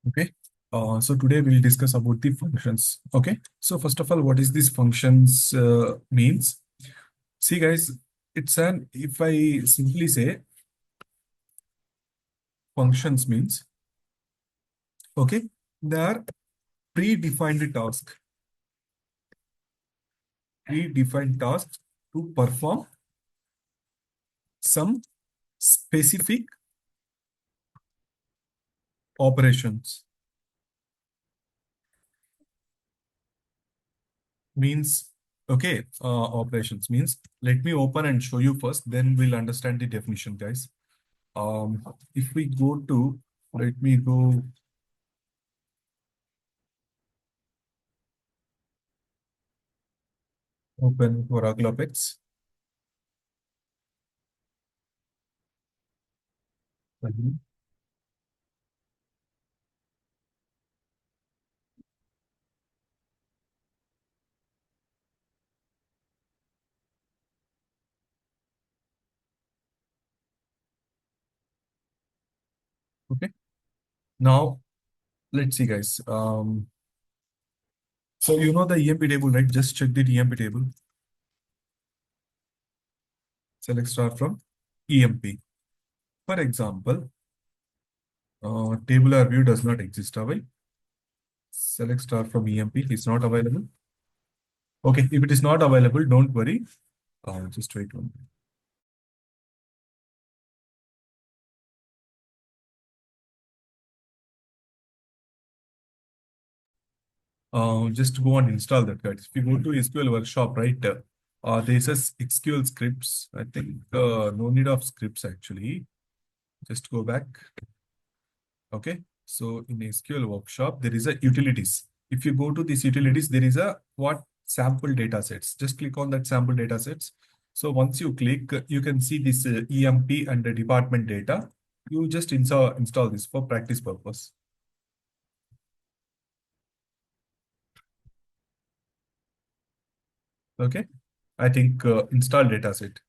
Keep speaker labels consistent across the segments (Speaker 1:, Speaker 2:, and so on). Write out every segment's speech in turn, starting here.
Speaker 1: Okay. So today we'll discuss about the functions. Okay. So first of all, what is these functions means? See, guys, it's an if I simply say functions means okay, they are predefined task, predefined tasks to perform some specific operations. Means okay, operations means let me open and show you first, then we'll understand the definition, guys. If we go to let me go open Oracle Apex. Mhm. Okay. Now let's see, guys. So you know the EMP table, right? Just check the EMP table. Select star from EMP. For example, tabular view does not exist. Away. Select star from EMP is not available. Okay, if it is not available, don't worry. Just wait one. Just go and install that, guys. If you go to SQL workshop, right? There's a SQL scripts. I think no need of scripts actually. Just go back. Okay. So in SQL workshop, there is a utilities. If you go to these utilities, there is a what sample data sets. Just click on that sample data sets. So once you click, you can see this EMP and the department data. You just install this for practice purpose. Okay. I think install data set.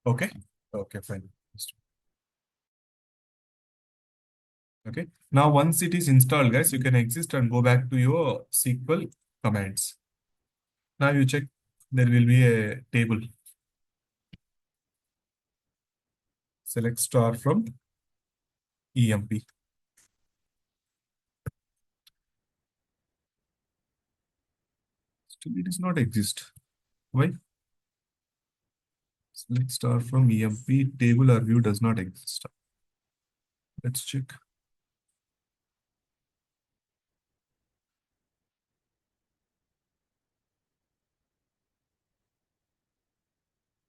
Speaker 1: Okay. Okay, fine. Okay. Now, once it is installed, guys, you can exit and go back to your SQL commands. Now you check, there will be a table. Select star from EMP. Still, it does not exist. Why? Select star from EMP. Table or view does not exist. Let's check.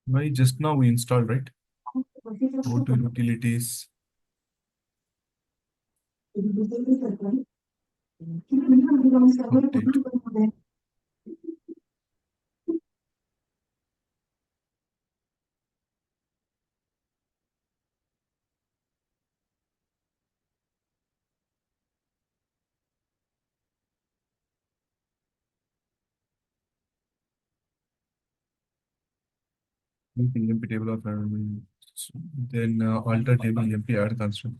Speaker 1: Why? Just now we installed, right? Go to utilities. Update. EMP table of then alter table EMP add construct.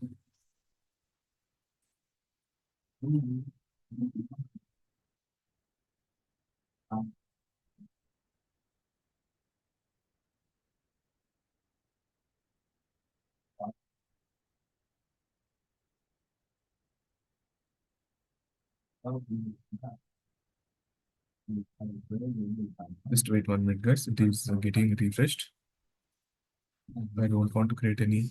Speaker 1: Just wait 1 minute, guys. It is getting refreshed. I don't want to create any.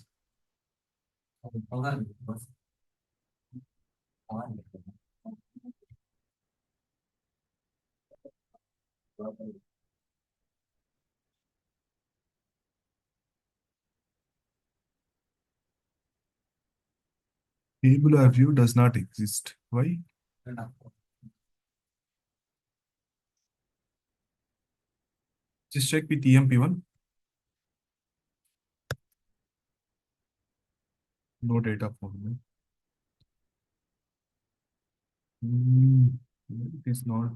Speaker 1: Tabular view does not exist. Why? Just check with EMP1. No data format. Mm, it is not.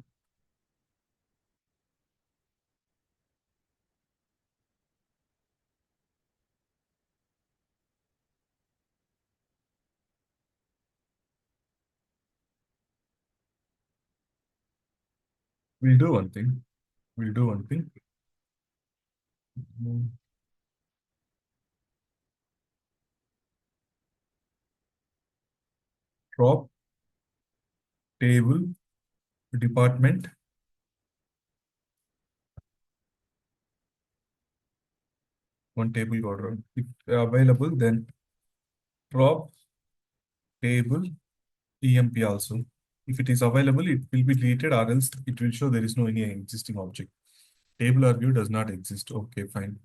Speaker 1: We'll do one thing. We'll do one thing. Mm, Drop table department. One table got wrong. If available, then drop table EMP also. If it is available, it will be deleted, or else it will show there is no any existing object. Table or view does not exist. Okay, fine.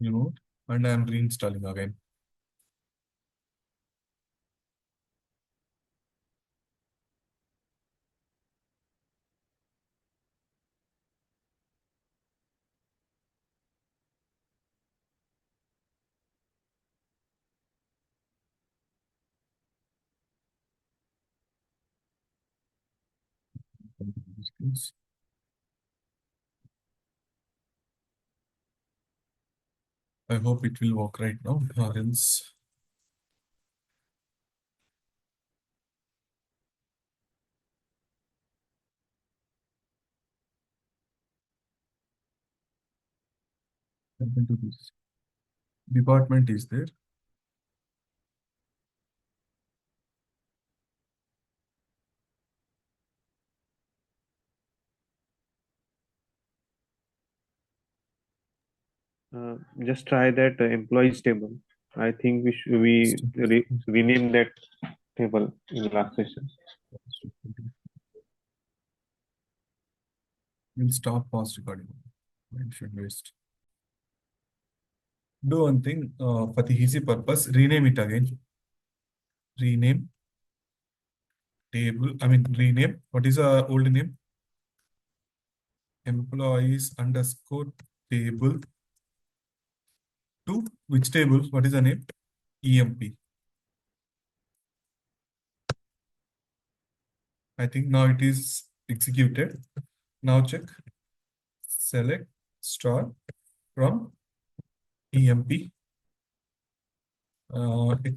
Speaker 1: You know, and I am reinstalling again. I hope it will work right now, or else happen to this. Department is there.
Speaker 2: Just try that employees table. I think we rename that table in last session.
Speaker 1: We'll stop past recording. Mention waste. Do one thing for the easy purpose. Rename it again. Rename table. I mean rename. What is the old name? Employees underscore table to which table? What is the name? EMP. I think now it is executed. Now check. Select star from EMP. It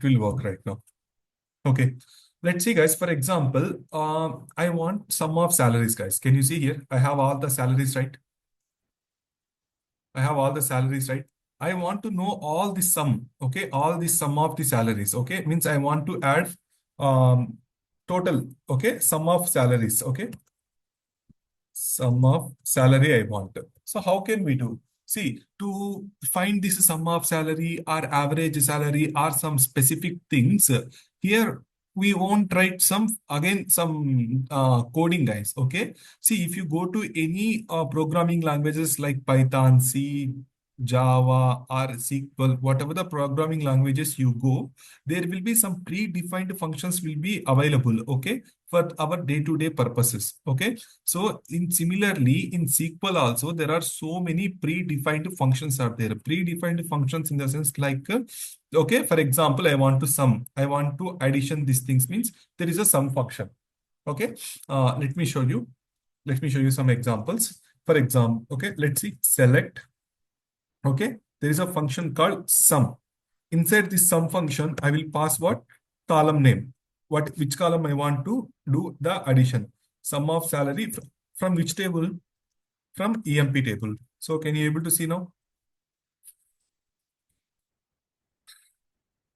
Speaker 1: will work right now. Okay. Let's see, guys. For example, I want sum of salaries, guys. Can you see here? I have all the salaries, right? I have all the salaries, right? I want to know all the sum, okay? All the sum of the salaries, okay? Means I want to add um, total, okay? Sum of salaries, okay? Sum of salary I want. So how can we do? See, to find this sum of salary or average salary or some specific things, here we won't write some, again, some coding, guys, okay? See, if you go to any programming languages like Python, C, Java, or SQL, whatever the programming languages you go, there will be some predefined functions will be available, okay, for our day-to-day purposes, okay? So in similarly in SQL also there are so many predefined functions are there. Predefined functions in the sense like okay, for example, I want to sum, I want to addition these things means there is a sum function. Okay, let me show you. Let me show you some examples. For example, okay, let's see. Select. Okay, there is a function called sum. Inside this sum function, I will pass what column name. What which column I want to do the addition. Sum of salary from which table? From EMP table. So can you able to see now?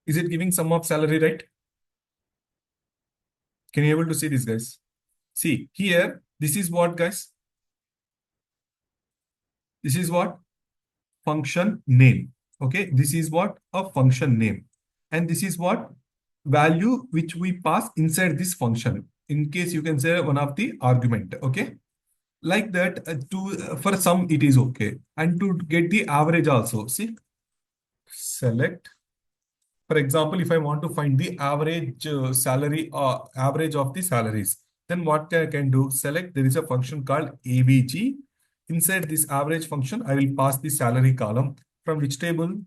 Speaker 1: Is it giving sum of salary, right? Can you able to see this, guys? See here, this is what, guys? This is what? Function name. Okay, this is what? A function name. And this is what? Value which we pass inside this function. In case you can say one of the argument. Okay. Like that to for some it is okay, and to get the average also, see, select. For example, if I want to find the average salary or average of the salaries, then what I can do? Select, there is a function called AVG. Inside this average function, I will pass the salary column from which table?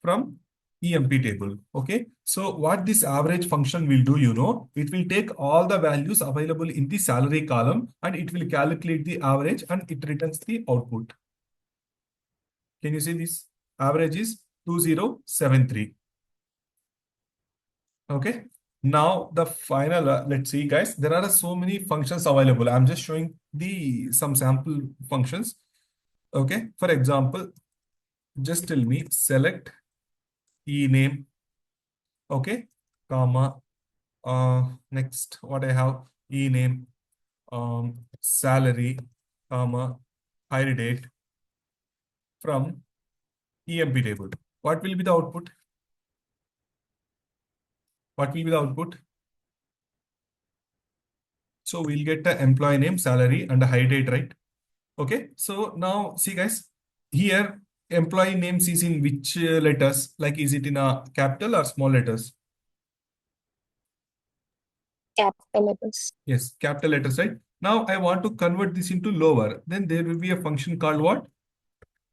Speaker 1: From EMP table. Okay. So what this average function will do, it will take all the values available in the salary column and it will calculate the average and it returns the output. Can you see this? Average is 2073. Okay. Now the final, let's see guys, there are so many functions available. I'm just showing the some sample functions. Okay. For example, just tell me select e name. Okay. Comma. Next, what I have, e name, salary, comma, hire date from EMP table. What will be the output? What will be the output? So we'll get the employee name, salary, and the hire date, right? Okay. So now see guys, here employee names is in which letters? Like is it in a capital or small letters?
Speaker 3: Capital letters.
Speaker 1: Yes, capital letters, right? Now I want to convert this into lower. Then there will be a function called what?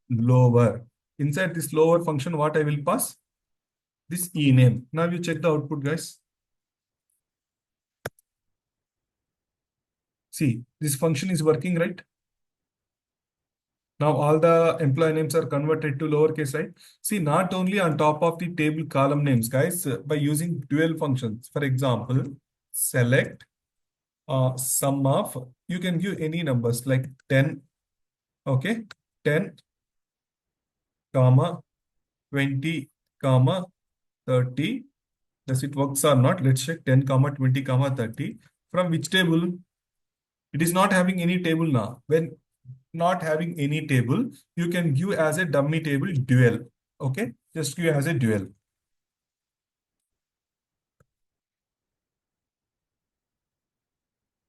Speaker 1: Lower. Inside this lower function, what I will pass? This e name. Now you check the output, guys. See, this function is working, right? Now all the employee names are converted to lowercase, right? See, not only on top of the table column names, guys, by using dual functions. For example, select sum of, you can give any numbers like 10, okay? 10, comma, 20, comma, 30. Does it works or not? Let's check 10, comma, 20, comma, 30. From which table? It is not having any table now. When not having any table, you can give as a dummy table dual. Okay, just give as a dual.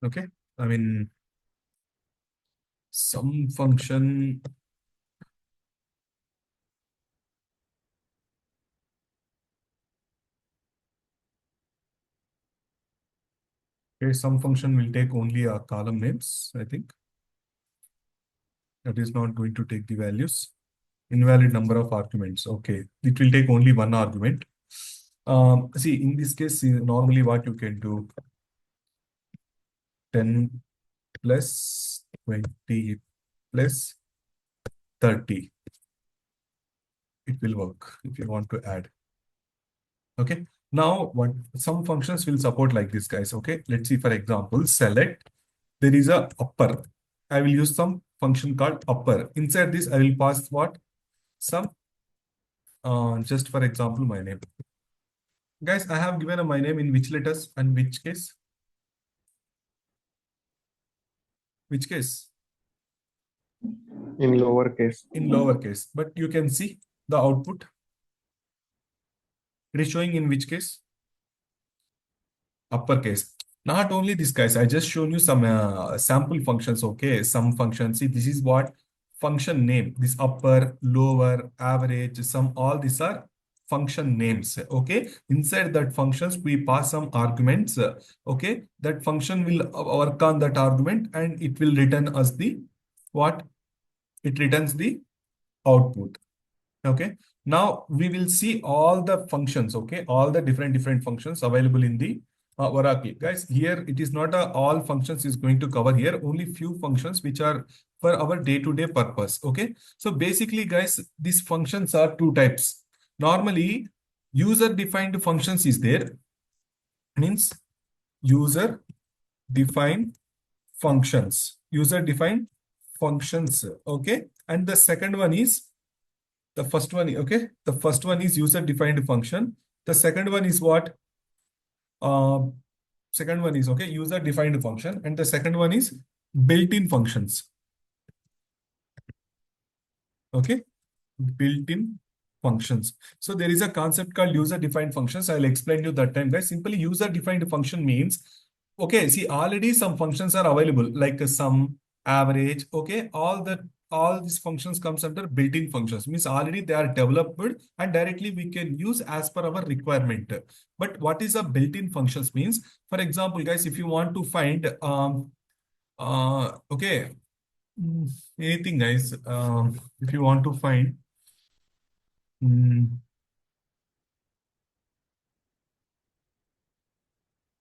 Speaker 1: Okay, I mean, some function. Okay, some function will take only column names, I think. That is not going to take the values. Invalid number of arguments. Okay, it will take only one argument. See, in this case, normally what you can do, 10 plus 20 plus 30. It will work if you want to add. Okay. Now, what some functions will support like this, guys. Okay. Let's see, for example, select. There is a upper. I will use some function called upper. Inside this, I will pass what? Some, just for example, my name. Guys, I have given a my name in which letters and which case? Which case?
Speaker 2: In lowercase.
Speaker 1: In lowercase. But you can see the output. It is showing in which case? Uppercase. Not only this, guys, I just shown you some sample functions. Okay, some functions. See, this is what function name. This upper, lower, average, sum, all these are function names. Okay, inside that functions we pass some arguments. Okay, that function will work on that argument and it will return us the what? It returns the output. Okay, now we will see all the functions. Okay, all the different functions available in the Oracle. Guys, here it is not all functions is going to cover here, only few functions which are for our day-to-day purpose. Okay, so basically, guys, these functions are two types. Normally, user-defined functions is there, means user-defined functions. User-defined functions. Okay, and the second one is the first one. Okay, the first one is user-defined function. The second one is what? Second one is okay, user-defined function, and the second one is built-in functions. Okay, built-in functions. So there is a concept called user-defined functions. I'll explain you that time, guys. Simply user-defined function means, okay, see, already some functions are available like a sum, average. Okay, all that all these functions comes under built-in functions, means already they are developed and directly we can use as per our requirement. But what is a built-in functions means? For example, guys, if you want to find okay, anything, guys, if you want to find mm,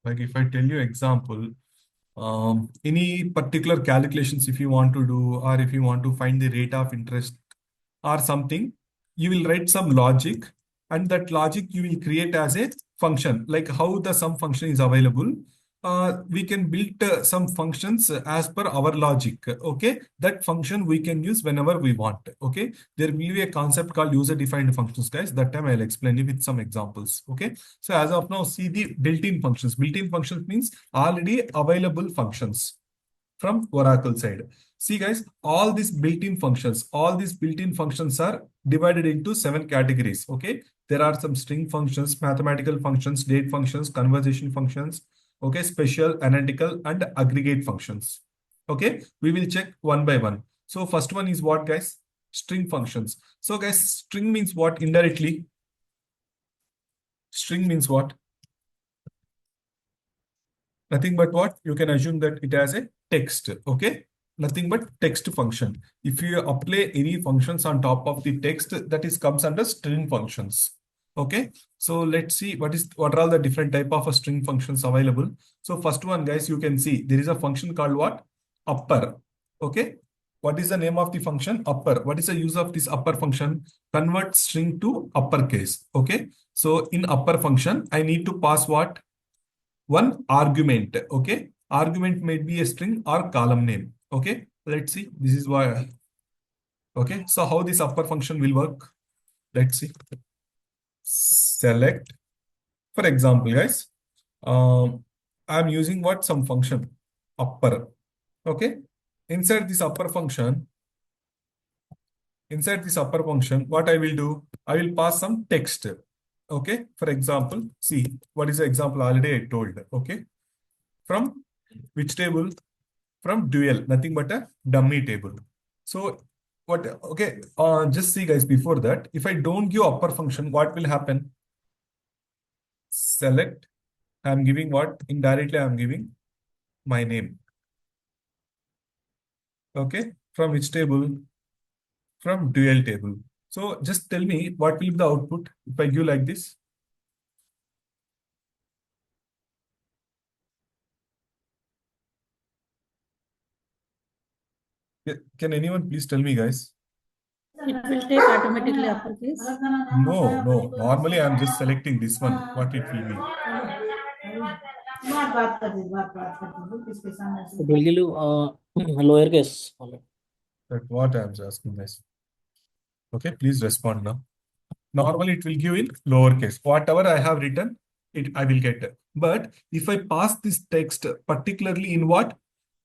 Speaker 1: like if I tell you example, any particular calculations if you want to do, or if you want to find the rate of interest or something, you will write some logic, and that logic you will create as a function. Like how the sum function is available, we can build some functions as per our logic. Okay, that function we can use whenever we want. Okay, there will be a concept called user defined functions, guys. That time I'll explain you with some examples. Okay, so as of now, see the built-in functions. Built-in functions means already available functions from Oracle side. See, guys, all these built-in functions are divided into 7 categories. Okay, there are some string functions, mathematical functions, date functions, conversation functions. Okay, special, analytical, and aggregate functions. Okay, we will check one by one. So first one is what, guys? String functions. So, guys, string means what indirectly? String means what? Nothing but what? You can assume that it has a text. Okay, nothing but text function. If you apply any functions on top of the text, that is comes under string functions. Okay, so let's see what are all the different type of string functions available. So first one, guys, you can see there is a function called what? Upper. Okay, what is the name of the function? Upper. What is the use of this upper function? Convert string to uppercase. Okay, so in upper function I need to pass what? One argument. Okay, argument may be a string or column name. Okay, let's see. This is why. Okay, so how this upper function will work? Let's see. Select. For example, guys, I'm using what? Some function upper. Okay, inside this upper function, what I will do? I will pass some text. Okay, for example, see what is the example already I told. Okay, from which table? From dual, nothing but a dummy table. So what? Okay, just see, guys, before that, if I don't give upper function, what will happen? Select. I'm giving what? Indirectly I'm giving my name. Okay, from which table? From dual table. So just tell me what will be the output if I give like this? Can anyone please tell me, guys?
Speaker 4: It will take automatically uppercase.
Speaker 1: No, no. Normally I'm just selecting this one. What it will be?
Speaker 4: It will give you lowercase.
Speaker 1: That what I'm asking, guys. Okay, please respond now. Normally it will give in lowercase. Whatever I have written, it I will get. But if I pass this text particularly in what?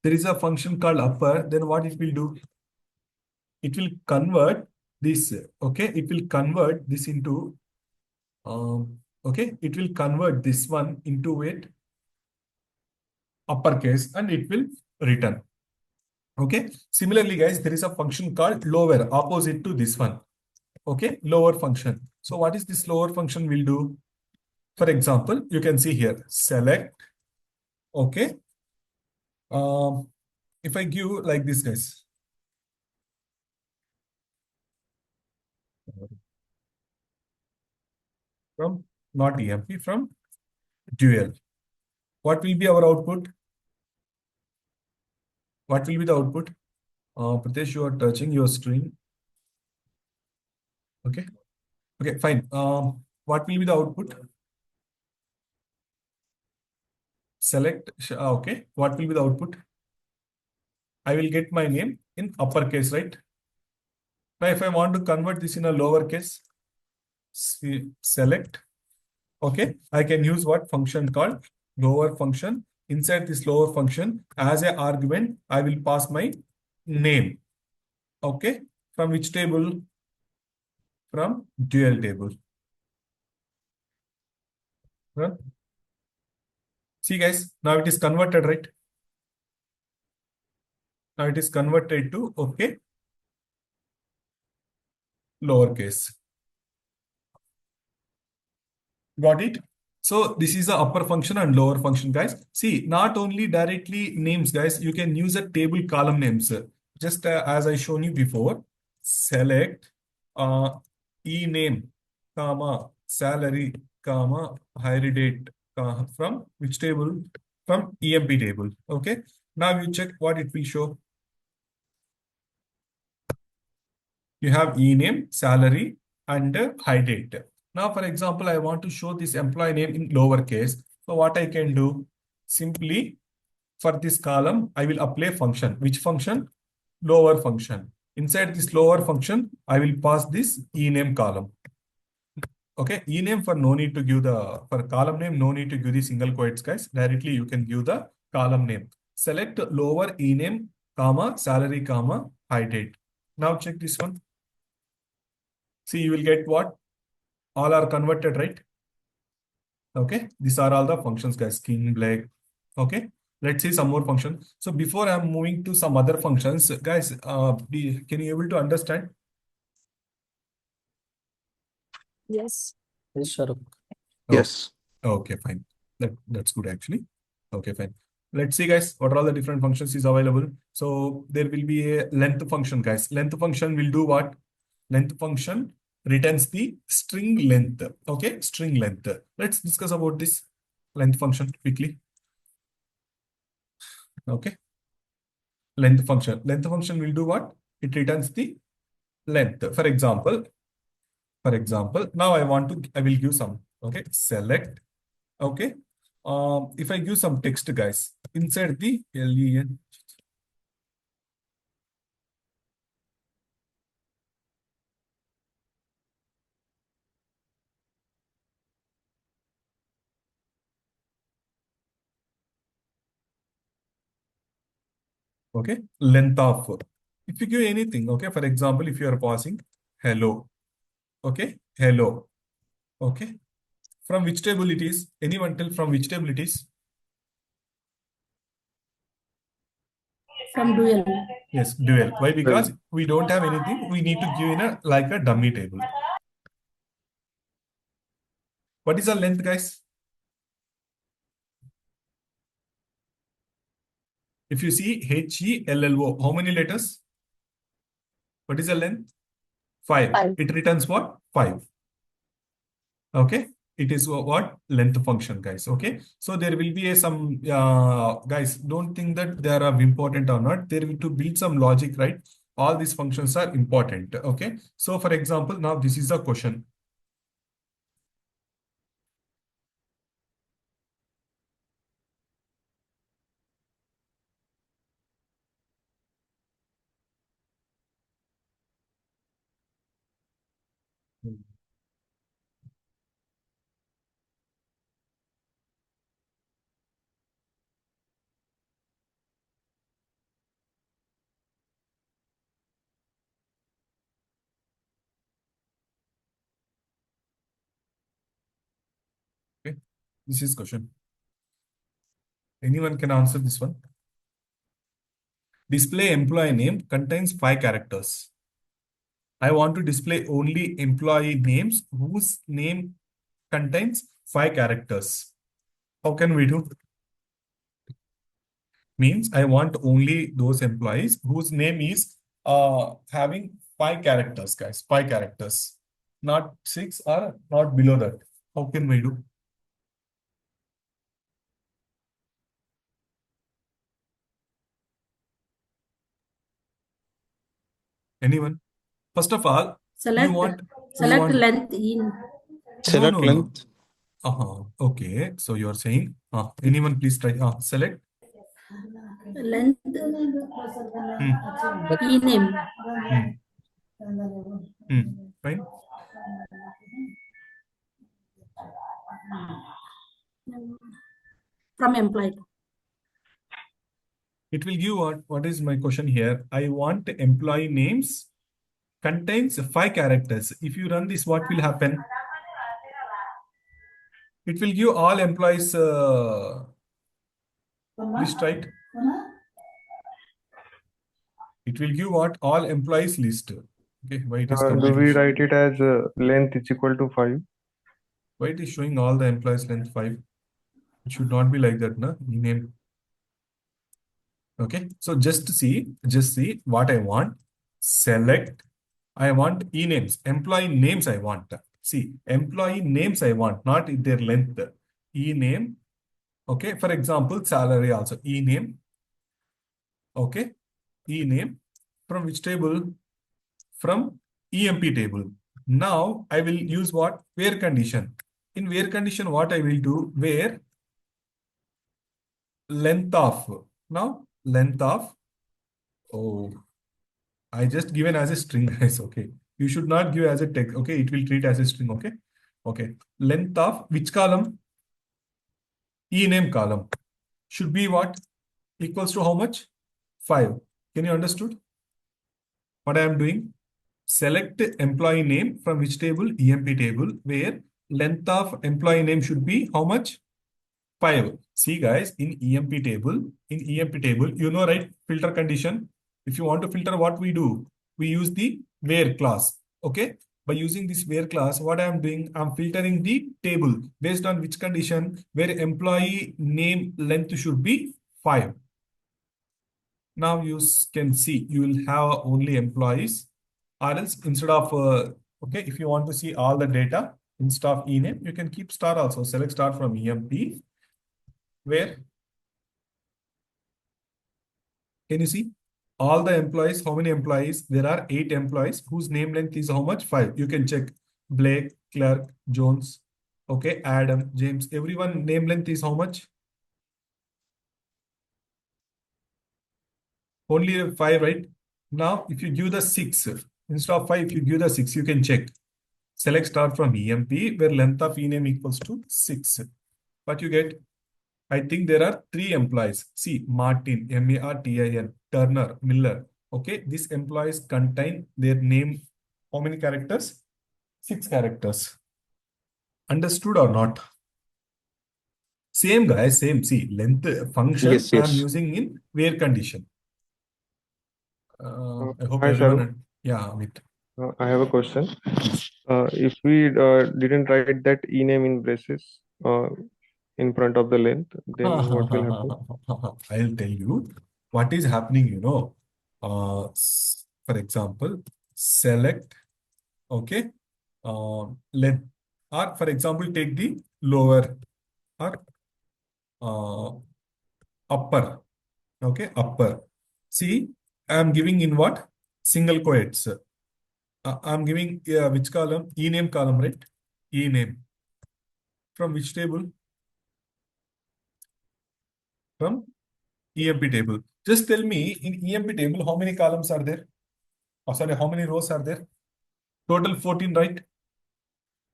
Speaker 1: There is a function called upper, then what it will do? It will convert this. Okay, it will convert this into okay, it will convert this one into it uppercase and it will return. Okay, similarly, guys, there is a function called lower opposite to this one. Okay, lower function. So what is this lower function will do? For example, you can see here, select. Okay. If I give like this, guys. From not EMP, from dual. What will be our output? What will be the output? Pritesh, you are touching your screen. Okay. Okay, fine. What will be the output? Select. Okay. What will be the output? I will get my name in uppercase, right? Now, if I want to convert this in a lowercase, select. Okay, I can use what function called lower function. Inside this lower function, as an argument, I will pass my name. Okay, from which table? From dual table. Well, see, guys, now it is converted, right? Now it is converted to okay. lowercase. Got it? So this is the upper function and lower function, guys. See, not only directly names, guys, you can use a table column names. Just as I shown you before, select e name, comma, salary, comma, hire date, from which table? From EMP table. Okay. Now you check what it will show. You have e-name, salary, and high date. Now, for example, I want to show this employee name in lowercase. So what I can do, simply for this column, I will apply function. Which function? Lower function. Inside this lower function, I will pass this e-name column. Okay, e-name for no need to give the, for column name, no need to give the single quotes, guys. Directly you can give the column name. Select lower e-name, comma, salary, comma, high date. Now check this one. See, you will get what? All are converted, right? Okay, these are all the functions, guys. Skin, black. Okay, let's see some more functions. So before I'm moving to some other functions, guys, can you able to understand?
Speaker 3: Yes.
Speaker 4: Yes, Sharukh.
Speaker 1: Oh,
Speaker 5: Yes.
Speaker 1: okay, fine. That's good actually. Okay, fine. Let's see, guys, what are all the different functions is available. So there will be a length function, guys. Length function will do what? Length function returns the string length. Okay, string length. Let's discuss about this length function quickly. Okay, length function. Length function will do what? It returns the length. For example, now I will give some. Okay, select. Okay, if I give some text, guys, inside the len. Okay, length of. If you give anything, okay, for example, if you are passing hello, okay, hello, okay, from which table it is? Anyone tell from which table it is?
Speaker 4: From dual.
Speaker 1: Yes, dual. Why? Because
Speaker 5: Well,
Speaker 1: we don't have anything. We need to give in a like a dummy table. What is the length, guys? If you see HELLO, how many letters? What is the length? 5.
Speaker 3: 5.
Speaker 1: It returns what? 5. Okay. It is what? Length function, guys. Okay. So there will be some, guys, don't think that they are important or not. There will to build some logic, right? All these functions are important. Okay. So for example, now this is a question. Okay. This is question. Anyone can answer this one. Display employee name contains 5 characters. I want to display only employee names whose name contains 5 characters. How can we do? Means I want only those employees whose name is having 5 characters, guys. 5 characters. Not 6 or not below that. How can we do? Anyone? First of all, you
Speaker 4: Select
Speaker 1: want
Speaker 4: length in.
Speaker 5: select
Speaker 1: no.
Speaker 5: length.
Speaker 1: Okay. So you're saying, anyone please try, select.
Speaker 4: Length
Speaker 1: Hmm.
Speaker 4: name.
Speaker 1: Fine.
Speaker 4: From employee.
Speaker 1: It will give what is my question here? I want employee names contains 5 characters. If you run this, what will happen? It will give all employees list, right? It will give what? All employees list. Okay, why it is
Speaker 2: Do
Speaker 1: completely
Speaker 2: we write it as length is equal to 5?
Speaker 1: why it is showing all the employees length 5? It should not be like that, na? Ename. Okay, so just see what I want. Select. I want e-names, employee names I want. See, employee names I want, not their length. E-name. Okay, for example, salary also. E-name. Okay, e-name. From which table? From EMP table. Now I will use what? Where condition. In where condition, what I will do? Where length of. Now length of. Oh, I just given as a string, guys. Okay. You should not give as a text. Okay. It will treat as a string. Okay. Okay. Length of which column? E-name column. Should be what? Equals to how much? 5. Can you understood what I am doing? Select employee name from which table? EMP table, where length of employee name should be how much? 5. See guys, in EMP table, you know, right? Filter condition. If you want to filter, what we do? We use the where class. Okay. By using this where class, what I am doing, I'm filtering the table based on which condition, where employee name length should be 5. Now you can see you will have only employees, or else instead of okay, if you want to see all the data instead of ename, you can keep star also. Select star from EMP, where can you see all the employees? How many employees? There are 8 employees whose name length is how much? 5. You can check Blake, Clark, Jones, okay, Adam, James. Everyone name length is how much? Only 5, right? Now, if you give the 6, instead of 5, if you give the 6, you can check. Select star from EMP, where length of ename equals to 6. What you get? I think there are 3 employees. See, Martin, Martin, Turner, Miller. Okay, these employees contain their name. How many characters? 6 characters. Understood or not? Same guys, same. See, length function
Speaker 5: Yes,
Speaker 1: I am
Speaker 5: yes.
Speaker 1: using in where condition. I hope
Speaker 2: Hi, Sharukh.
Speaker 1: everyone. Yeah, Amit.
Speaker 2: I have a question.
Speaker 1: Please.
Speaker 2: If we didn't write that ename in braces in front of the length, then what will happen?
Speaker 1: I'll tell you what is happening, you know. For example, select, okay, length, or for example, take the lower or uh, upper, okay, upper. See, I'm giving in what? Single quotes. I'm giving which column? E-name column, right? E-name. From which table? From EMP table. Just tell me in EMP table how many columns are there? Oh, sorry, how many rows are there? Total 14, right?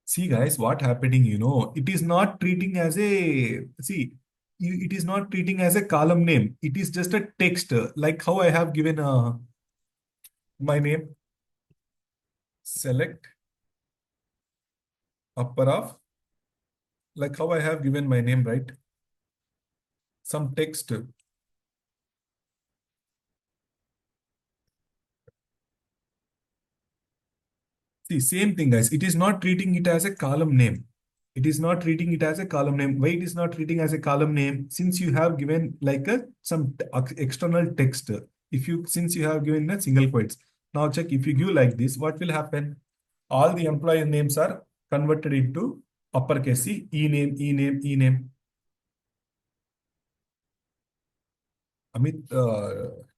Speaker 1: See, guys, what happening, you know, it is not treating as a, see, it is not treating as a column name. It is just a text, like how I have given my name. Select upper of, like how I have given my name, right? Some text. See, same thing, guys. It is not treating it as a column name. It is not treating it as a column name. Why it is not treating as a column name? Since you have given like a some external text. If you since you have given a single quotes. Now check if you give like this, what will happen? All the employee names are converted into uppercase. See, e name, e name, e name. Amit,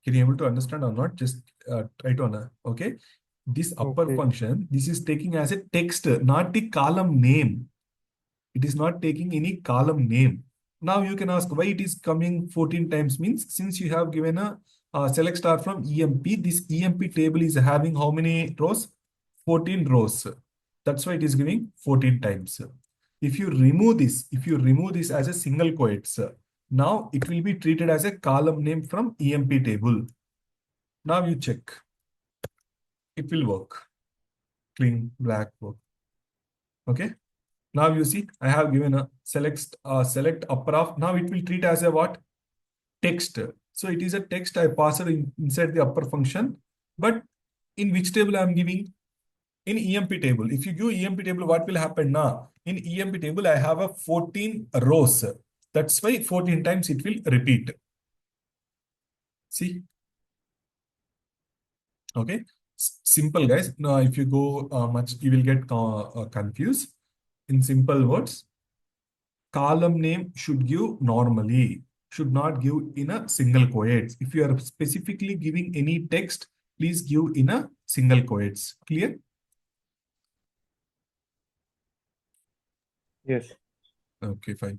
Speaker 1: can you able to understand or not? Just try to okay. This upper
Speaker 2: Okay.
Speaker 1: function, this is taking as a text, not the column name. It is not taking any column name. Now you can ask why it is coming 14 times means since you have given a select star from EMP, this EMP table is having how many rows? 14 rows. That's why it is giving 14 times. If you remove this as a single quotes, now it will be treated as a column name from EMP table. Now you check. It will work. Clean black work. Okay. Now you see, I have given a select upper of. Now it will treat as a what? Text. So it is a text I pass it inside the upper function, but In which table I'm giving? In EMP table. If you give EMP table, what will happen now? In EMP table, I have a 14 rows. That's why 14 times it will repeat. See? Okay. Simple, guys. Now, if you go much, you will get confused. In simple words, column name should give normally, should not give in a single quotes. If you are specifically giving any text, please give in a single quotes. Clear?
Speaker 2: Yes.
Speaker 1: Okay, fine.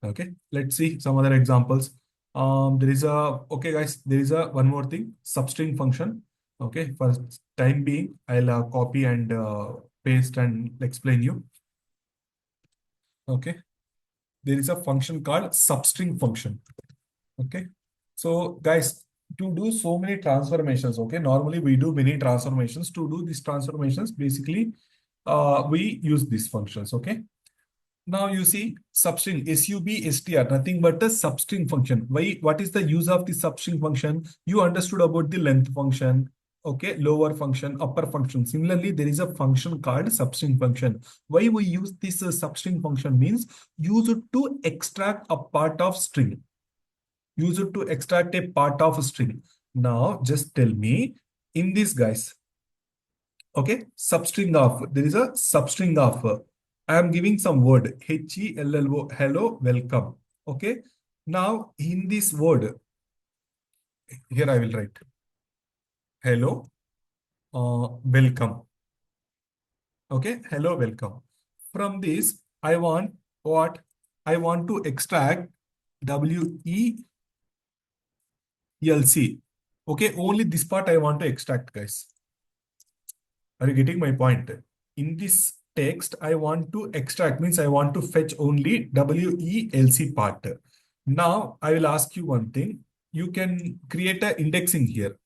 Speaker 1: Okay, let's see some other examples. There is a, okay guys, there is a one more thing, substring function. Okay, for time being, I'll copy and paste and explain you. Okay, there is a function called substring function. Okay, so guys, to do so many transformations, okay, normally we do many transformations. To do these transformations, basically, we use these functions. Okay. Now you see substring, substr, nothing but a substring function. Why? What is the use of the substring function? You understood about the length function, okay, lower function, upper function. Similarly, there is a function called substring function. Why we use this substring function means use it to extract a part of string. Use it to extract a part of a string. Now just tell me in this, guys. Okay, substring of, there is a substring of, I am giving some word, hello, hello, welcome. Okay, now in this word, here I will write, hello, welcome. Okay, hello, welcome. From this, I want what? I want to extract WELC. Okay, only this part I want to extract, guys. Are you getting my point? In this text, I want to extract, means I want to fetch only WELC part. Now, I will ask you one thing. You can create a indexing here.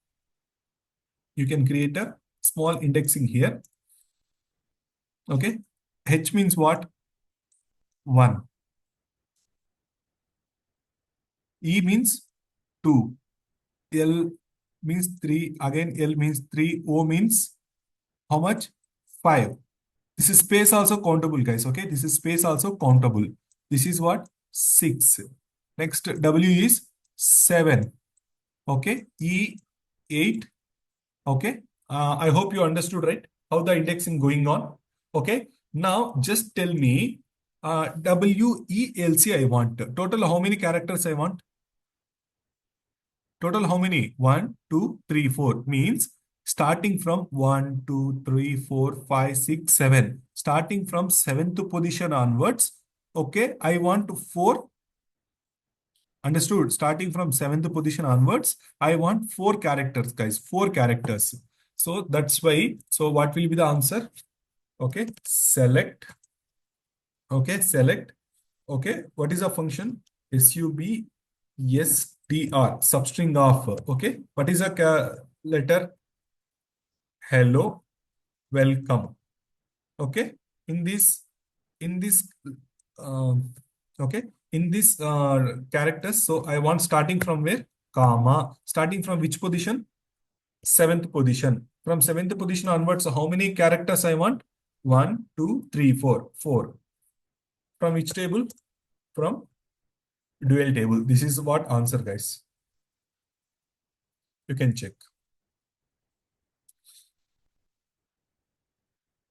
Speaker 1: You can create a small indexing here. Okay. H means what? 1. E means 2. L means 3. Again, L means 3. O means how much? 5. This is space also countable, guys. Okay. This is space also countable. This is what? 6. Next, W is 7. Okay. E, 8. Okay. I hope you understood, right? How the indexing going on. Okay. Now, just tell me WELC I want. Total how many characters I want? Total how many? 1, 2, 3, 4. Means starting from 1, 2, 3, 4, 5, 6, 7. Starting from 7th position onwards. Okay. I want 4. Understood? Starting from 7th position onwards, I want 4 characters, guys. 4 characters. So that's why. So what will be the answer? Okay. Select. Okay. Select. Okay. What is the function? SUBSTR. Substring of. Okay. What is a letter? Hello. Welcome. Okay. In this, okay. In this characters, so I want starting from where? Comma. Starting from which position? 7th position. From 7th position onwards, so how many characters I want? 1, 2, 3, 4. 4. From which table? From dual table. This is what answer, guys. You can check.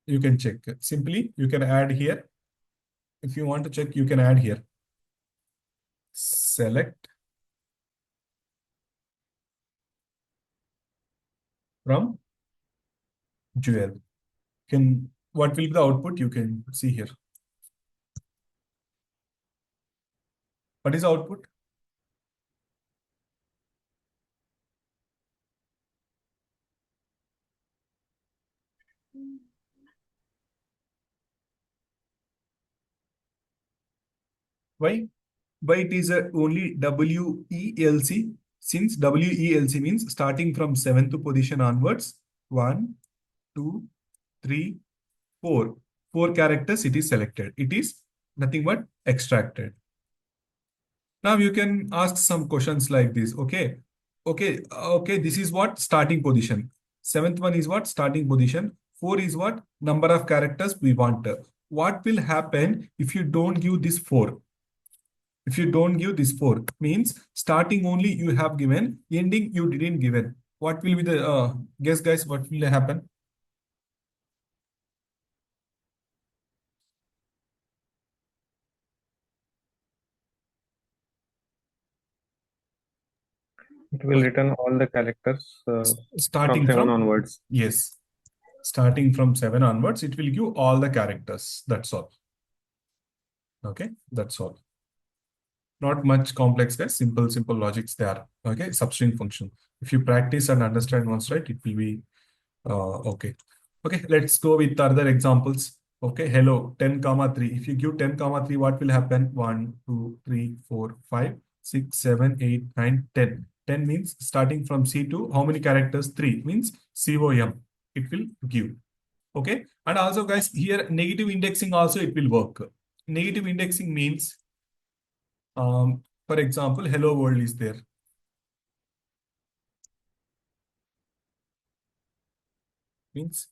Speaker 1: You can check. Simply, you can add here. If you want to check, you can add here. Select from dual. What will be the output? You can see here. What is the output? Why? Why it is only WELC? Since WELC means starting from 7th position onwards, 1, 2, 3, 4. 4 characters it is selected. It is nothing but extracted. Now you can ask some questions like this. Okay. Okay. Okay. This is what starting position. Seventh one is what? Starting position. 4 is what? Number of characters we want. What will happen if you don't give this 4? If you don't give this 4, means starting only you have given, ending you didn't given. What will be the guess, guys? What will happen?
Speaker 2: It will return all the characters from
Speaker 1: Starting
Speaker 2: 7
Speaker 1: from
Speaker 2: onwards.
Speaker 1: yes, starting from 7 onwards, it will give all the characters. That's all. Okay, that's all. Not much complex, guys. Simple logics there. Okay, substring function. If you practice and understand once, right, it will be okay. Okay, let's go with other examples. Okay, hello, 10 comma 3. If you give 10 comma 3, what will happen? 1, 2, 3, 4, 5, 6, 7, 8, 9, 10. 10 means starting from C2, how many characters? 3 means COM. It will give. Okay, and also, guys, here negative indexing also it will work. Negative indexing means, for example, hello world is there. Means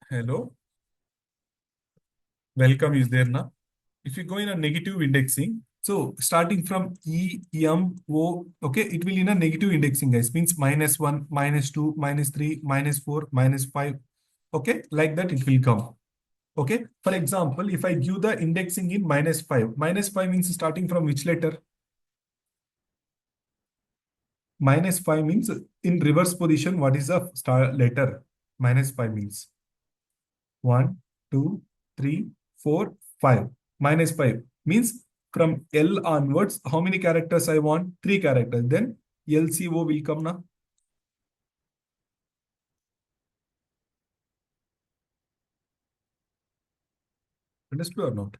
Speaker 1: hello, welcome is there now. If you go in a negative indexing, so starting from E, M, O, okay, it will in a negative indexing, guys. Means -1, -2, -3, -4, -5. Okay, like that it will come. Okay, for example, if I give the indexing in -5, -5 means starting from which letter? -5 means in reverse position, what is the star letter? -5 means 1, 2, 3, 4, 5. -5 means from L onwards, how many characters I want? 3 characters. Then LCO will come now. Understood or not?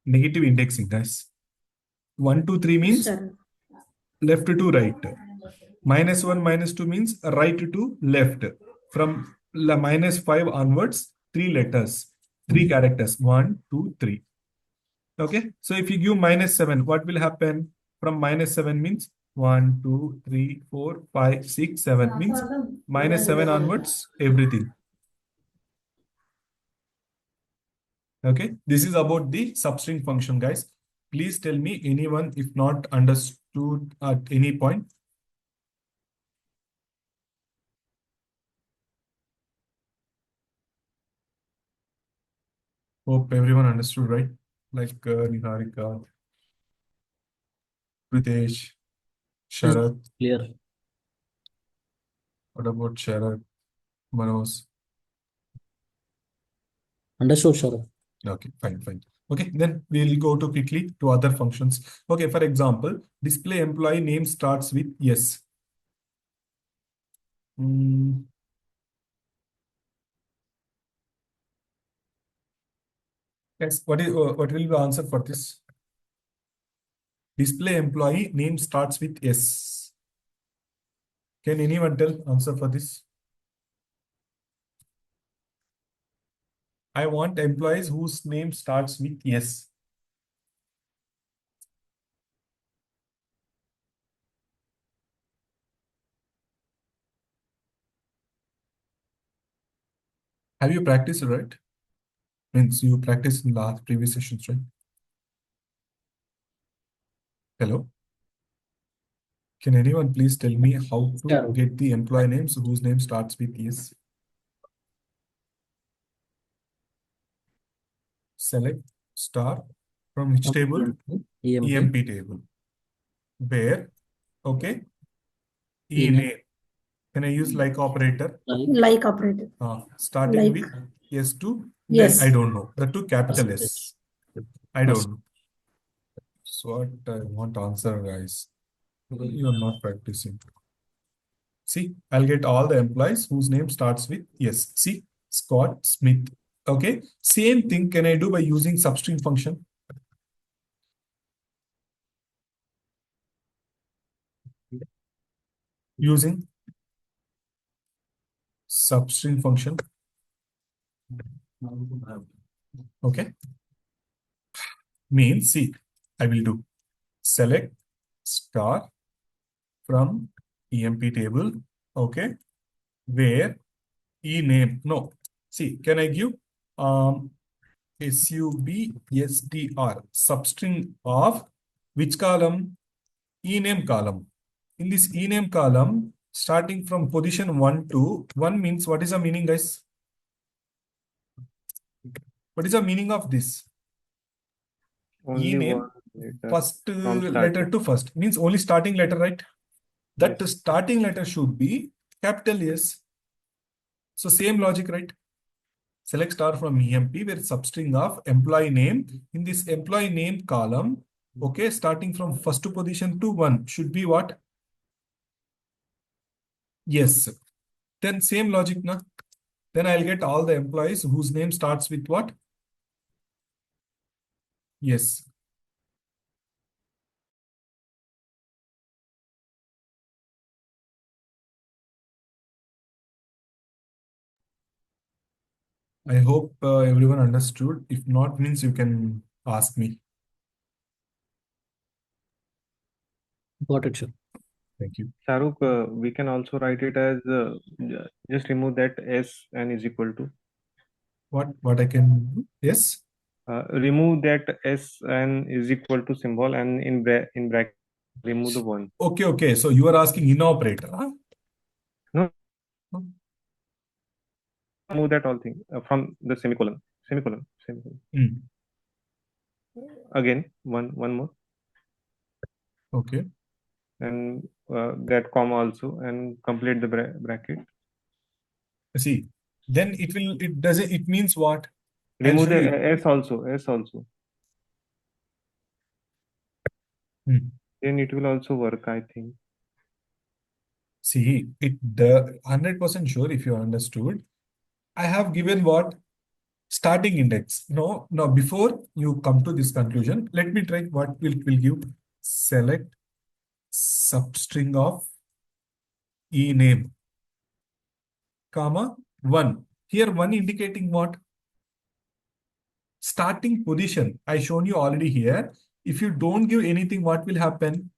Speaker 1: Negative indexing, guys. 1, 2, 3 means
Speaker 4: Sure.
Speaker 1: left to right. -1, -2 means right to left. From -5 onwards, 3 letters, 3 characters. 1, 2, 3. Okay. So if you give -7, what will happen? From -7 means 1, 2, 3, 4, 5, 6, 7 means -7 onwards, everything. Okay. This is about the substring function, guys. Please tell me anyone if not understood at any point. Hope everyone understood, right? Like Niharika, Pritesh, Sharath.
Speaker 4: Clear.
Speaker 1: What about Sharath, Manoj?
Speaker 4: Understood, Sharukh.
Speaker 1: Okay, fine. Okay, then we'll go to quickly to other functions. Okay, for example, display employee name starts with yes. Yes, what will be the answer for this? Display employee name starts with yes. Can anyone tell answer for this? I want employees whose name starts with yes. Have you practiced, right? Means you practiced in the previous sessions, right? Hello? Can anyone please tell me how to
Speaker 4: Sure.
Speaker 1: get the employee names whose name starts with yes? Select star from which table?
Speaker 4: EMP.
Speaker 1: EMP table. Where? Okay. E
Speaker 4: ENAME.
Speaker 1: name. Can I use like operator?
Speaker 4: Like operator.
Speaker 1: Starting
Speaker 4: Like.
Speaker 1: with yes to
Speaker 4: Yes.
Speaker 1: I don't know. The two capital S. I don't know. So what I want to answer, guys. You are not practicing. See, I'll get all the employees whose name starts with yes. See, Scott Smith. Okay. Same thing can I do by using substring function? Using substring function. Okay. Means, see, I will do select star from EMP table, okay, where E name, no, see, can I give SUBSTR, substring of which column? E name column. In this E name column, starting from position 1 to 1 means what is the meaning, guys? What is the meaning of this? E
Speaker 2: Only
Speaker 1: name,
Speaker 2: one letter
Speaker 1: first
Speaker 2: from
Speaker 1: letter
Speaker 2: starting.
Speaker 1: to first means only starting letter, right? That
Speaker 2: Yes.
Speaker 1: starting letter should be capital S. So same logic, right? Select star from EMP where substring of employee name. In this employee name column, okay, starting from first position to 1 should be what? Yes. Then same logic, na? Then I'll get all the employees whose name starts with what? Yes. I hope everyone understood. If not, means you can ask me.
Speaker 4: Got it, sir.
Speaker 1: Thank you.
Speaker 2: Sharukh, we can also write it as just remove that S and is equal to.
Speaker 1: What I can do? Yes.
Speaker 2: Remove that S and is equal to symbol and in bracket remove the one.
Speaker 1: Okay. So you are asking in operator, huh?
Speaker 2: No,
Speaker 1: Hmm.
Speaker 2: remove that all thing from the semicolon. Semicolon.
Speaker 1: Hmm.
Speaker 2: Again, one more,
Speaker 1: Okay.
Speaker 2: and that comma also, and complete the bracket.
Speaker 1: See, then it means what? I'll
Speaker 2: Remove
Speaker 1: show
Speaker 2: the
Speaker 1: you.
Speaker 2: S also.
Speaker 1: Hmm.
Speaker 2: Then it will also work, I think.
Speaker 1: See, the 100% sure if you understood. I have given what? Starting index. No, before you come to this conclusion, let me try what will give. Select substring of E name, comma, 1. Here 1 indicating what? Starting position. I shown you already here. If you don't give anything, what will happen?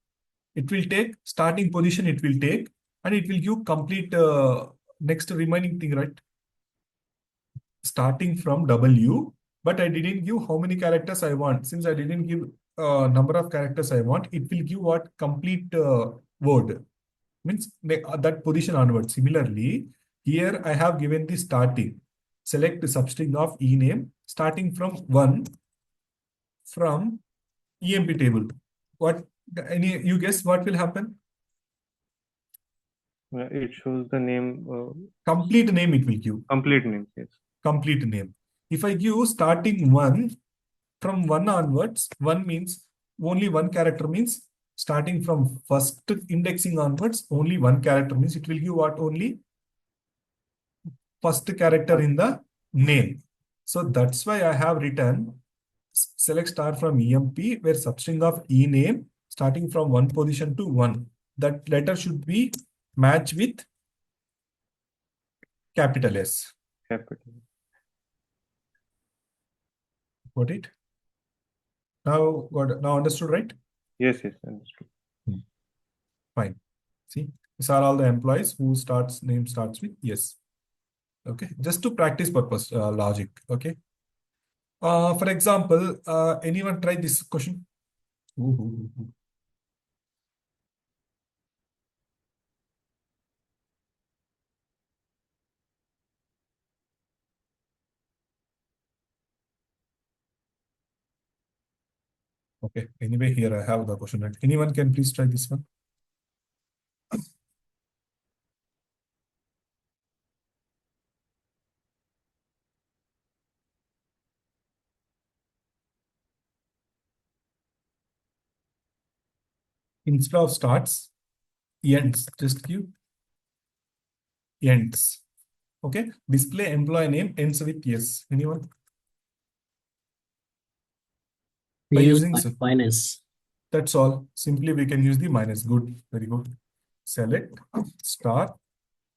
Speaker 1: It will take starting position, it will take, and it will give complete next remaining thing, right? Starting from W, but I didn't give how many characters I want. Since I didn't give number of characters I want, it will give what? Complete word. Means that position onward. Similarly, here I have given the starting. Select the substring of E name starting from 1 from EMP table. What you guess what will happen?
Speaker 2: It shows the name,
Speaker 1: Complete name it will give.
Speaker 2: complete name. Yes.
Speaker 1: Complete name. If I give starting 1 from 1 onwards, 1 means only one character means starting from first indexing onwards, only one character means it will give what? Only first character in the name. So that's why I have written select star from EMP where substring of E name starting from 1 position to 1. That letter should be match with capital S.
Speaker 2: Capital.
Speaker 1: Got it? Now understood, right?
Speaker 2: Yes, understood.
Speaker 1: Fine. See, these are all the employees who name starts with yes. Okay, just to practice purpose logic. Okay. For example, anyone try this question? Ooh, ooh, ooh, ooh. Okay. Anyway, here I have the question. Right? Anyone can please try this one? Instead of starts, ends. Just give ends. Okay. Display employee name ends with yes. Anyone?
Speaker 4: We
Speaker 1: By
Speaker 4: use
Speaker 1: using
Speaker 4: minus.
Speaker 1: that's all. Simply we can use the minus. Good. Very good. Select star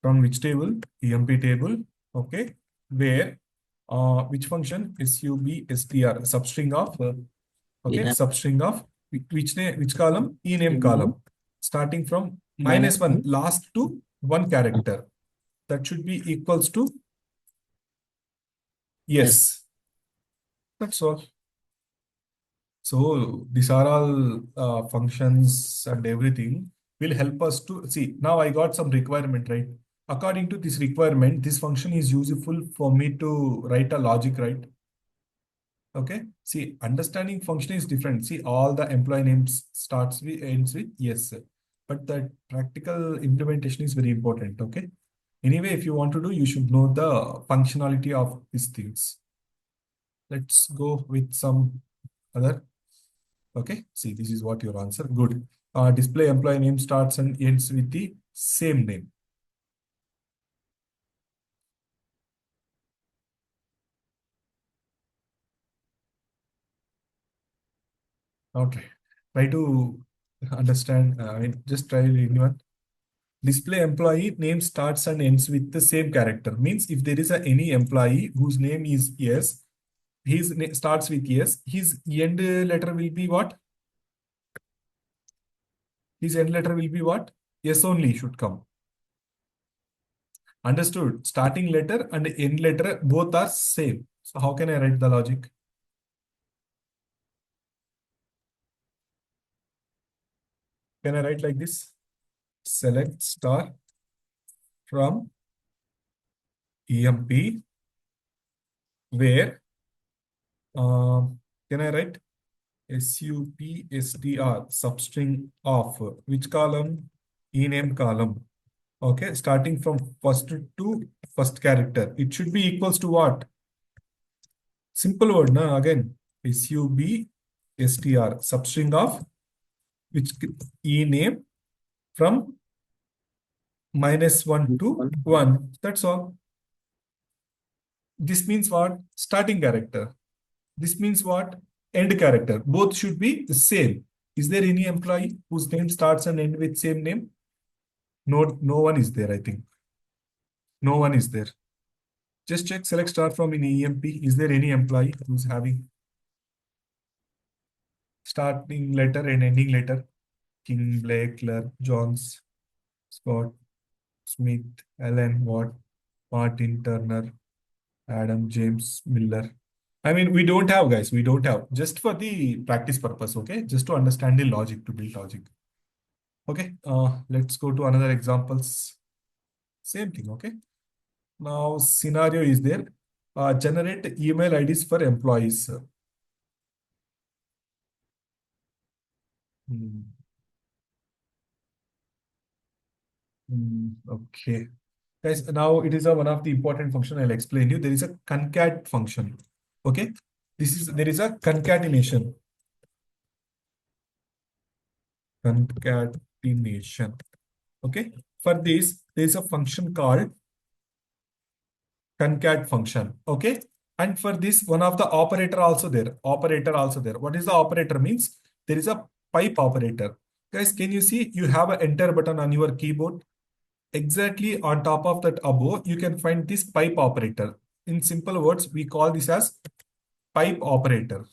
Speaker 1: from which table? EMP table. Okay. Where which function? SUBSTR substring of okay,
Speaker 4: Yeah.
Speaker 1: substring of which column? E name column starting from minus 1 last to one character. That should be equals to yes. That's all. So these are all functions and everything will help us to see. Now I got some requirement, right? According to this requirement, this function is useful for me to write a logic, right? Okay. See, understanding function is different. See, all the employee names starts with ends with yes, but the practical implementation is very important. Okay. Anyway, if you want to do, you should know the functionality of these things. Let's go with some other. Okay, see, this is what your answer. Good. Display employee name starts and ends with the same name. Okay, try to understand. I mean, just try anyone. Display employee name starts and ends with the same character. Means if there is any employee whose name is yes, his starts with yes, his end letter will be what? His end letter will be what? Yes only should come. Understood. Starting letter and end letter both are same. So how can I write the logic? Can I write like this? Select star from EMP where can I write SUPSTR substring of which column? Ename column. Okay, starting from first to first character. It should be equals to what? Simple word, na? Again, SUBSTR substring of which ename from -1 to 1. That's all. This means what? Starting character. This means what? End character. Both should be the same. Is there any employee whose name starts and ends with same name? No, no one is there, I think. No one is there. Just check select star from in EMP. Is there any employee who's having starting letter and ending letter? King, Blake, Clark, Jones, Scott, Smith, Allen, Watt, Martin, Turner, Adam, James, Miller. I mean, we don't have, guys. We don't have. Just for the practice purpose, okay? Just to understand the logic, to build logic. Okay, let's go to another examples. Same thing, okay? Now, scenario is there. Generate email IDs for employees. Hmm. Okay. Guys, now it is one of the important function I'll explain you. There is a concat function. Okay. There is a concatenation. Concatenation. Okay. For this, there is a function called concat function. Okay. And for this, one of the operator also there. Operator also there. What is the operator means? There is a pipe operator. Guys, can you see you have an enter button on your keyboard? Exactly on top of that above, you can find this pipe operator. In simple words, we call this as pipe operator.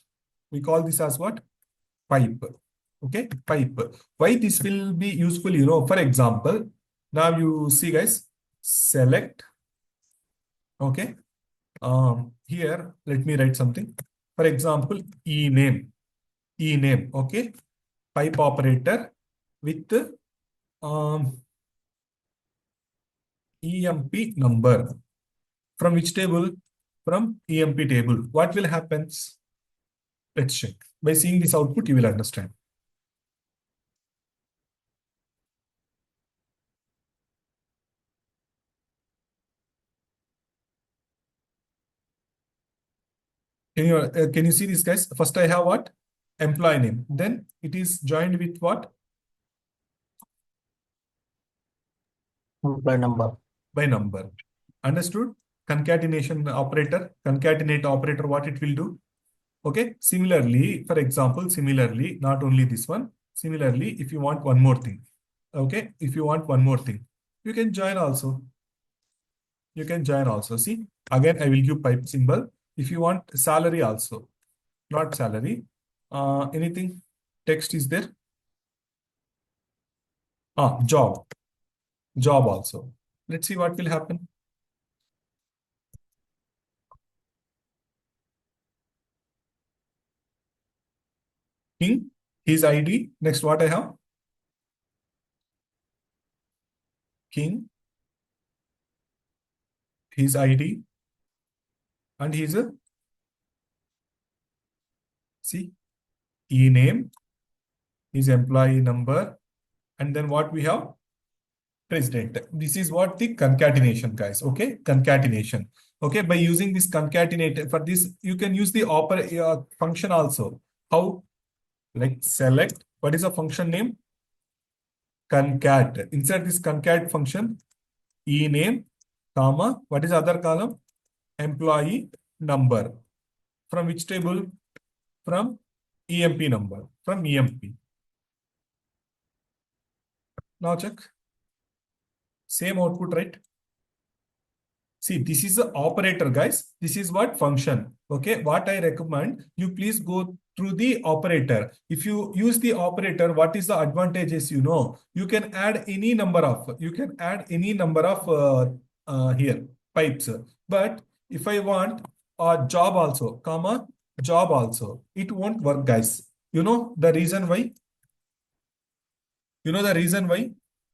Speaker 1: We call this as what? Pipe. Okay, pipe. Why this will be useful, you know, for example, now you see guys, select. Okay. Here, let me write something. For example, ename. Ename. Okay. Pipe operator with EMP number. From which table? From EMP table. What will happen? Let's check. By seeing this output, you will understand. Can you see this, guys? First, I have what? Employee name. Then it is joined with what?
Speaker 4: Employee number.
Speaker 1: By number. Understood? Concatenation operator, concatenate operator, what it will do? Okay. Similarly, for example, similarly, not only this one, similarly, if you want one more thing, okay, if you want one more thing, you can join also. You can join also. See, again, I will give pipe symbol. If you want salary also, not salary, anything, text is there. Job. Job also. Let's see what will happen. King, his ID. Next, what I have? King, his ID, and his see e name, his employee number, and then what we have? President. This is what the concatenation, guys. Okay, concatenation. Okay, by using this concatenate for this, you can use the function also. How? Like select. What is the function name? Concat. Insert this concat function, e name, comma. What is the other column? Employee number. From which table? From EMP number. From EMP. Now check. Same output, right? See, this is the operator, guys. This is what function. Okay, what I recommend, you please go through the operator. If you use the operator, what is the advantages? You can add any number of, here pipes. But if I want a job also, comma, job also, it won't work, guys. You know the reason why? You know the reason why?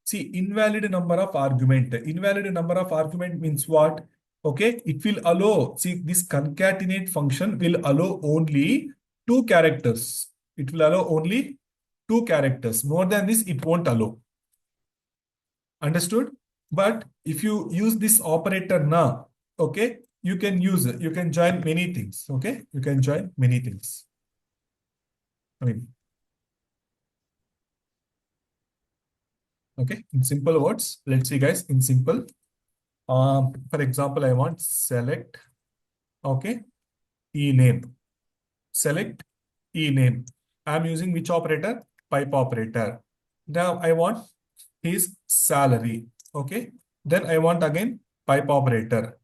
Speaker 1: See, invalid number of argument. Invalid number of argument means what? Okay, it will allow, see, this concatenate function will allow only two characters. It will allow only two characters. More than this, it won't allow. Understood? But if you use this operator now, okay, you can use it. You can join many things. Okay, you can join many things. I mean, okay, in simple words, let's see, guys, in simple. For example, I want select, okay, e name. Select e name. I'm using which operator? Pipe operator. Now I want his salary. Okay. Then I want again pipe operator.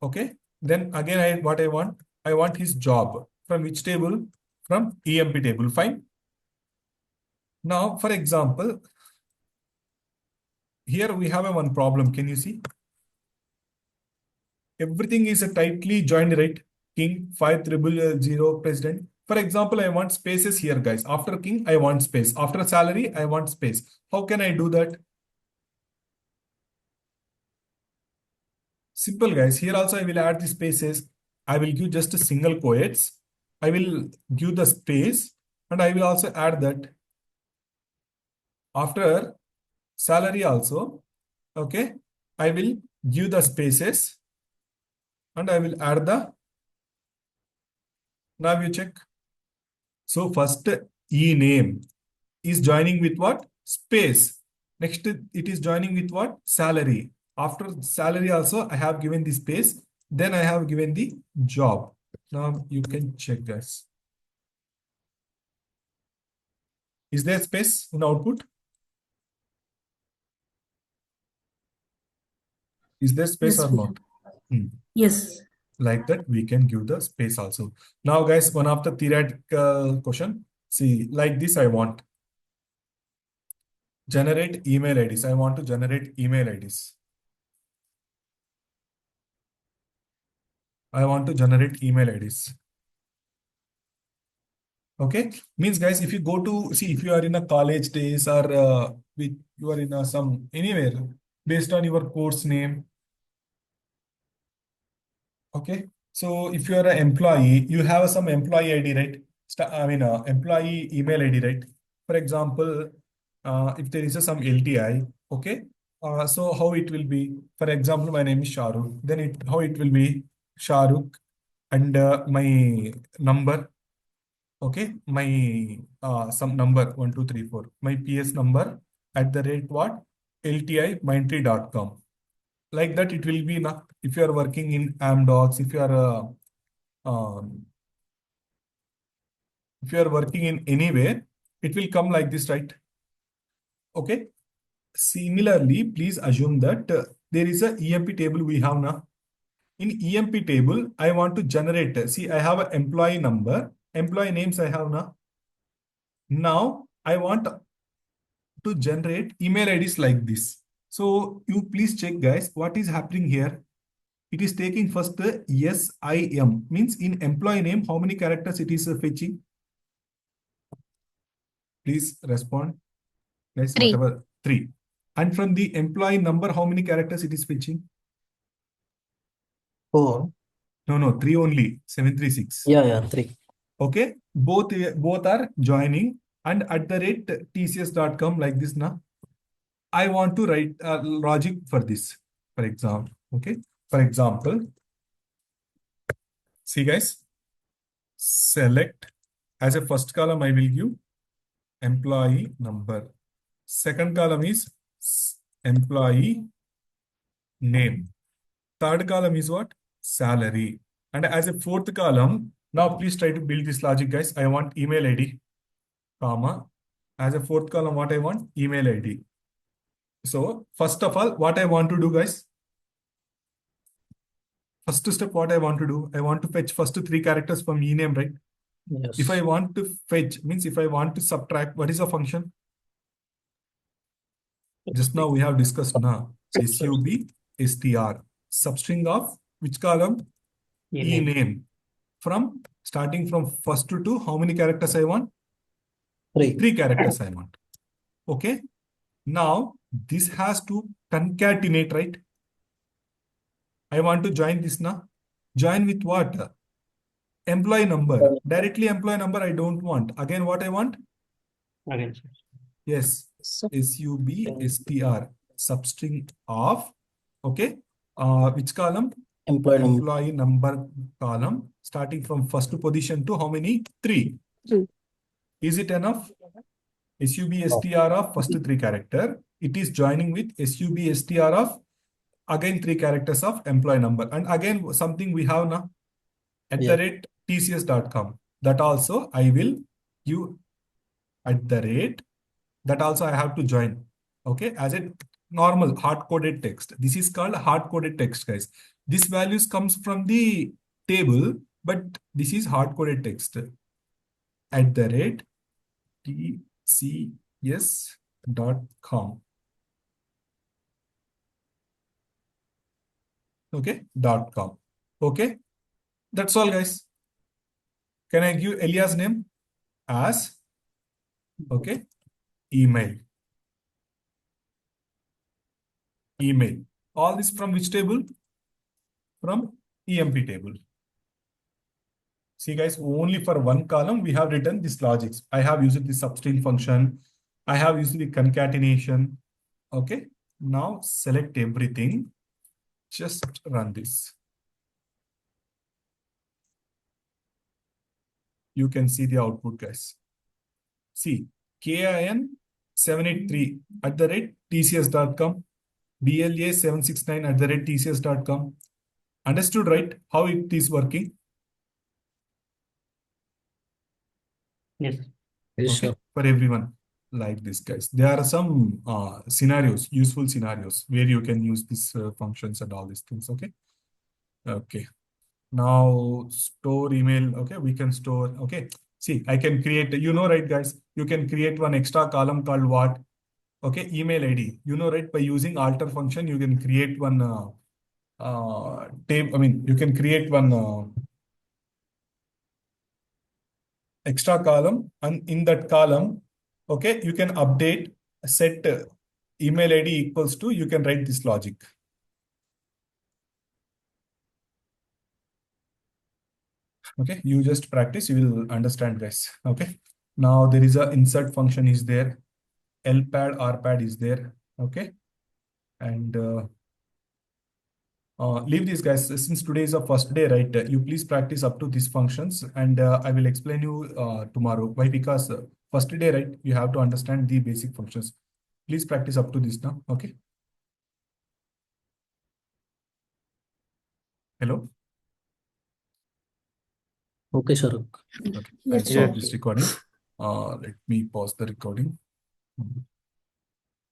Speaker 1: Okay. Then again, what I want? I want his job. From which table? From EMP table. Fine. Now, for example, here we have one problem. Can you see? Everything is tightly joined, right? King 5000 president. For example, I want spaces here, guys. After king, I want space. After salary, I want space. How can I do that? Simple, guys. Here also, I will add the spaces. I will give just a single quotes. I will give the space, and I will also add that. After salary also, okay, I will give the spaces, and I will add the. Now you check. So first e name is joining with what? Space. Next, it is joining with what? Salary. After salary also, I have given the space. Then I have given the job. Now you can check, guys. Is there space in output? Is there space
Speaker 5: Yes,
Speaker 1: or not?
Speaker 5: yes.
Speaker 1: Like that, we can give the space also. Now, guys, one of the theoretical question. See, like this, I want. Generate email IDs. I want to generate email IDs. I want to generate email IDs. Okay. Means, guys, if you go to, see, if you are in a college days or you are in some anywhere based on your course name. Okay. So if you are an employee, you have some employee ID, right? Employee email ID, right? For example, if there is some LTI, okay. So how it will be? For example, my name is Sharukh. Then how it will be? Sharukh and my number. Okay, my some number 1234. My PS number at the rate what? LTIMindtree.com. Like that, it will be if you are working in Amdocs, um, if you are working in anywhere, it will come like this, right? Okay. Similarly, please assume that there is a EMP table we have now. In EMP table, I want to generate. See, I have an employee number, employee names I have now. Now I want to generate email IDs like this. So you please check, guys, what is happening here. It is taking first the SIM, means in employee name, how many characters it is fetching? Please respond. Guys,
Speaker 3: 3.
Speaker 1: whatever, 3. And from the employee number, how many characters it is fetching?
Speaker 4: 4.
Speaker 1: No, 3 only, 736.
Speaker 4: Yeah, 3.
Speaker 1: Okay, both are joining, and at the rate tcs.com like this now. I want to write logic for this, for example. Okay, for example, see guys, select as a first column I will give employee number. Second column is employee name. Third column is what? Salary. And as a fourth column, now please try to build this logic, guys. I want email ID, comma. As a fourth column, what I want? Email ID. So first of all, what I want to do, guys? First step, what I want to do? I want to fetch first 3 characters from ename, right?
Speaker 4: Yes.
Speaker 1: If I want to fetch, means if I want to subtract, what is the function? Just now we have discussed now. Sub str. Substring of which column? Ename. From starting from first to 2, how many characters I want?
Speaker 4: 3.
Speaker 1: 3 characters I want. Okay. Now this has to concatenate, right? I want to join this now. Join with what? Employee number. Directly employee number I don't want. Again, what I want?
Speaker 2: Again,
Speaker 1: Yes.
Speaker 3: So,
Speaker 1: Substr. Substring of. Okay. Which column?
Speaker 4: Employee number.
Speaker 1: Employee number column. Starting from first position to how many? 3.
Speaker 3: 3.
Speaker 1: Is it enough? SUBSTR of first 3 character. It is joining with SUBSTR of again 3 characters of employee number. And again, something we have now at the rate tcs.com. That also I will give at the rate. That also I have to join. Okay, as a normal hard-coded text. This is called hard-coded text, guys. This values comes from the table, but this is hard-coded text. At the rate tcs.com. Okay, .com. Okay, that's all, guys. Can I give Elia's name as, okay, email. All this from which table? From EMP table. See, guys, only for one column we have written this logics. I have used the substring function. I have used the concatenation. Okay, now select everything. Just run this. You can see the output, guys. See, KIN783 at the rate TCS.com, BLA769 at the rate TCS.com. Understood, right? How it is working?
Speaker 2: yes.
Speaker 4: Yes,
Speaker 1: Okay,
Speaker 4: sure.
Speaker 1: for everyone like this, guys. There are some scenarios, useful scenarios where you can use these functions and all these things. Okay. Okay. Now store email. Okay, we can store. Okay. See, I can create, right, guys? You can create one extra column called what? Okay, email ID. Right? By using alter function, you can create one table. I mean, you can create one extra column, and in that column, okay, you can update set email ID equals to, you can write this logic. Okay, you just practice, you will understand, guys. Okay, now there is a insert function is there, lpad rpad is there. Okay, and leave these, guys, since today is the first day, right? You please practice up to these functions, and I will explain you tomorrow. Why? Because first day, right? You have to understand the basic functions. Please practice up to this now. Okay. Hello.
Speaker 4: Okay, Sharukh.
Speaker 1: Okay. I'll
Speaker 3: yes,
Speaker 1: stop
Speaker 2: Yes.
Speaker 1: this recording. Let me pause the recording.